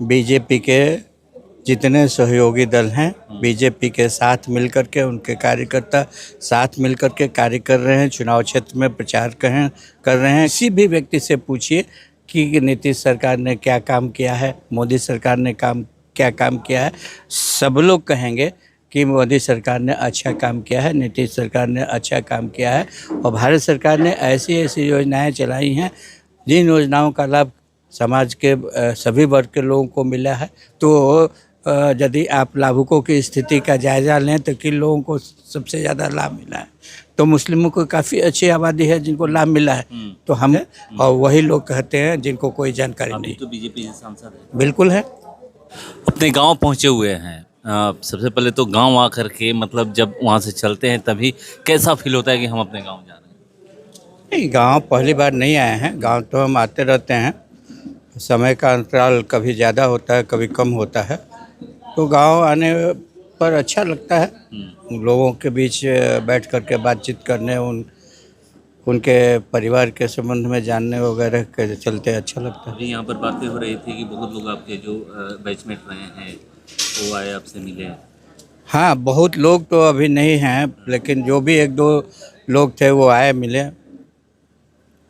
BJP के जितने सहयोगी दल हैं, बीजेपी के साथ मिलकर के उनके कार्यकर्ता साथ मिलकर के कार्य कर रहे हैं, चुनाव क्षेत्र में प्रचार कर रहे हैं। किसी भी व्यक्ति से पूछिए कि नीतीश सरकार ने क्या काम किया है, मोदी सरकार ने क्या काम किया है, सब लोग कहेंगे कि मोदी सरकार ने अच्छा काम किया है, नीतीश सरकार ने अच्छा काम किया है। और भारत सरकार ने ऐसी ऐसी योजनाएं चलाई हैं जिन योजनाओं का लाभ समाज के सभी वर्ग के लोगों को मिला है। तो यदि आप लाभुकों की स्थिति का जायज़ा लें तो किन लोगों को सबसे ज़्यादा लाभ मिला है, तो मुस्लिमों को काफ़ी अच्छी आबादी है जिनको लाभ मिला है। तो हम और वही लोग कहते हैं जिनको कोई जानकारी नहीं। तो बीजेपी से सांसद है, बिल्कुल है। अपने गांव पहुंचे हुए हैं। सबसे पहले तो गांव आकर के मतलब जब वहां से चलते हैं तभी कैसा फील होता है कि हम अपने गांव जा रहे हैं? नहीं, गांव पहली बार नहीं आए हैं, गांव तो हम आते रहते हैं। समय का अंतराल कभी ज़्यादा होता है, कभी कम होता है। तो गांव आने पर अच्छा लगता है, लोगों के बीच बैठ कर के बातचीत करने, उनके परिवार के संबंध में जानने वगैरह के चलते अच्छा लगता है। अभी यहाँ पर बातें हो रही थी कि बहुत लोग आपके जो बैचमेट रहे हैं वो आए आपसे मिले। हाँ, बहुत लोग तो अभी नहीं हैं, लेकिन जो भी एक दो लोग थे वो आए मिले।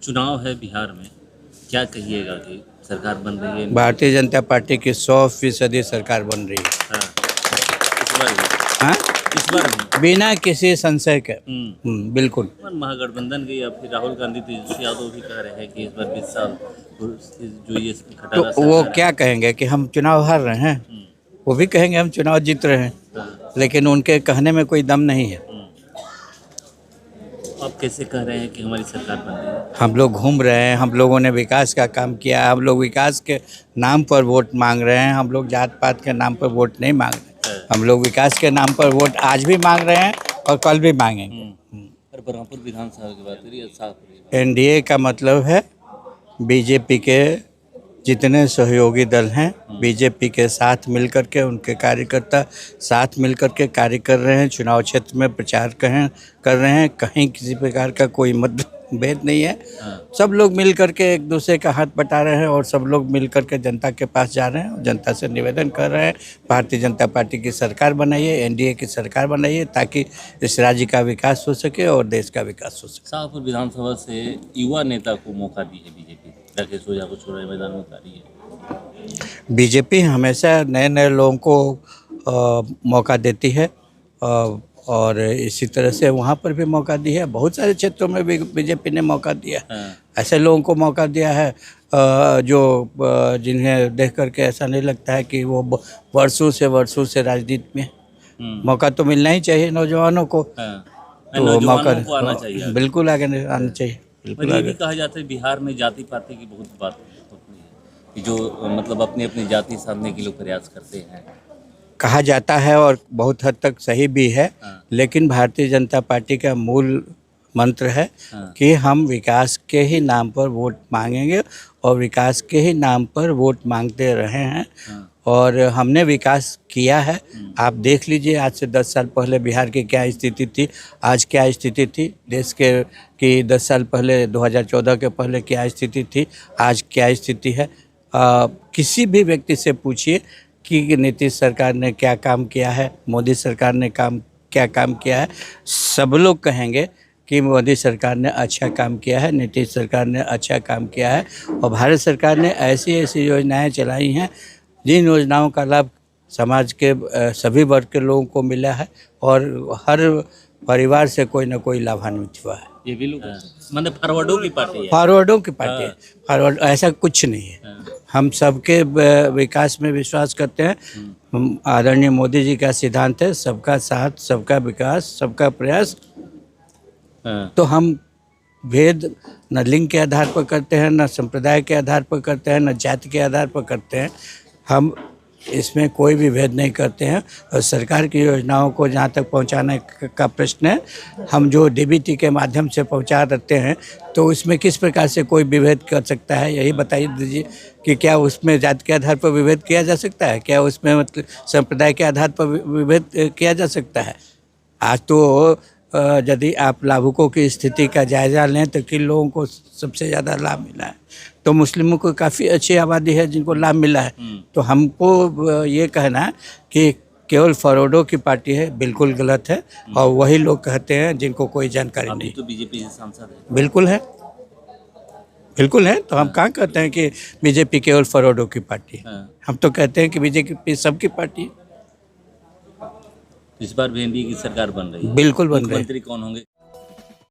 चुनाव है बिहार में, क्या कहिएगा कि सरकार बन रही है? भारतीय जनता पार्टी की 100% सरकार बन रही है। हाँ, इस बार भी? हाँ, इस बार भी? बिना किसी संशय के। बिल्कुल। महागठबंधन के या फिर राहुल गांधी तेजस्वी यादव भी कह रहे हैं कि इस बार 20 साल जो ये तो वो क्या कहेंगे कि हम चुनाव हार रहे हैं? वो भी कहेंगे हम चुनाव जीत रहे हैं, लेकिन उनके कहने में कोई दम नहीं है। आप कैसे कह रहे हैं कि हमारी सरकार बन रही है? हम लोग घूम रहे हैं, हम लोगों ने विकास का काम किया, हम लोग विकास के नाम पर वोट मांग रहे हैं। हम लोग जात पात के नाम पर वोट नहीं मांग रहे, हम लोग विकास के नाम पर वोट आज भी मांग रहे हैं और कल भी मांगेंगे। और बरहमपुर विधानसभा की बात करिए, एनडीए का मतलब है बीजेपी के जितने सहयोगी दल हैं, बीजेपी के साथ मिलकर के उनके कार्यकर्ता साथ मिलकर के कार्य कर रहे हैं, चुनाव क्षेत्र में प्रचार कर रहे हैं। कहीं किसी प्रकार का कोई मतभेद नहीं है। सब लोग मिल कर के एक दूसरे का हाथ बटा रहे हैं और सब लोग मिल कर के जनता के पास जा रहे हैं और जनता से निवेदन कर रहे हैं भारतीय जनता पार्टी की सरकार बनाइए, एनडीए की सरकार बनाइए, ताकि इस राज्य का विकास हो सके और देश का विकास हो सके। शाहपुर विधानसभा से युवा नेता को मौका दी है बीजेपी, राकेश ओझा को छोड़ मैदान में उतारी है। बीजेपी हमेशा नए नए लोगों को मौका देती है और इसी तरह से वहाँ पर भी मौका दी है। बहुत सारे क्षेत्रों में भी बीजेपी ने मौका दिया है। ऐसे लोगों को मौका दिया है जो जिन्हें देख करके ऐसा नहीं लगता है कि वो वर्षों से राजनीति में। मौका तो मिलना ही चाहिए नौजवानों को। तो मौका आना चाहिए, बिल्कुल आगे आना चाहिए। पर ये भी कहा जाता है बिहार में जाति पाति की बहुत बात होती है कि जो मतलब अपनी अपनी जाति साधने के लिए प्रयास करते हैं, कहा जाता है और बहुत हद तक सही भी है। लेकिन भारतीय जनता पार्टी का मूल मंत्र है कि हम विकास के ही नाम पर वोट मांगेंगे और विकास के ही नाम पर वोट मांगते रहे हैं और हमने विकास किया है। आप देख लीजिए आज से 10 साल पहले बिहार की क्या स्थिति थी, आज क्या स्थिति थी, देश के कि 10 साल पहले 2014 के पहले क्या स्थिति थी, आज क्या स्थिति है। किसी भी व्यक्ति से पूछिए कि नीतीश सरकार ने क्या काम किया है, मोदी सरकार ने क्या काम किया है, सब लोग कहेंगे कि मोदी सरकार ने अच्छा काम किया है, नीतीश सरकार ने अच्छा काम किया है। और भारत सरकार ने ऐसी ऐसी योजनाएं चलाई हैं जिन योजनाओं का लाभ समाज के सभी वर्ग के लोगों को मिला है और हर परिवार से कोई ना कोई लाभान्वित हुआ है। ये भी लोग मतलब फॉरवर्डों की पार्टी है। फॉरवर्डों की पार्टी है। फॉरवर्ड ऐसा कुछ नहीं है। हम सबके विकास में विश्वास करते हैं। आदरणीय मोदी जी का सिद्धांत है सबका साथ, सबका विकास, सबका प्रयास। तो हम भेद न लिंग के आधार पर करते हैं, न संप्रदाय के आधार पर करते हैं, न जाति के आधार पर करते हैं। हम इसमें कोई भी भेद नहीं करते हैं और सरकार की योजनाओं को जहाँ तक पहुँचाने का प्रश्न है, हम जो डीबीटी के माध्यम से पहुँचा देते हैं तो इसमें किस प्रकार से कोई विभेद कर सकता है, यही बताइए दीजिए कि क्या उसमें जाति के आधार पर विभेद किया जा सकता है, क्या उसमें मतलब संप्रदाय के आधार पर विभेद किया जा सकता है। आज तो यदि आप लाभुकों की स्थिति का जायज़ा लें तो किन लोगों को सबसे ज़्यादा लाभ मिला है, तो मुस्लिमों को काफ़ी अच्छी आबादी है जिनको लाभ मिला है। तो हमको ये कहना है कि केवल फरोडों की पार्टी है, बिल्कुल गलत है। और वही लोग कहते हैं जिनको कोई जानकारी अभी नहीं। तो बीजेपी से सांसद है। बिल्कुल है, बिल्कुल है। तो हम कहाँ कहते हैं कि बीजेपी केवल फरोडों की पार्टी है। हाँ। हम तो कहते हैं कि बीजेपी सबकी पार्टी है। इस बार भी एनडीए की सरकार बन रही है। बिल्कुल बन रही है। मुख्यमंत्री कौन होंगे?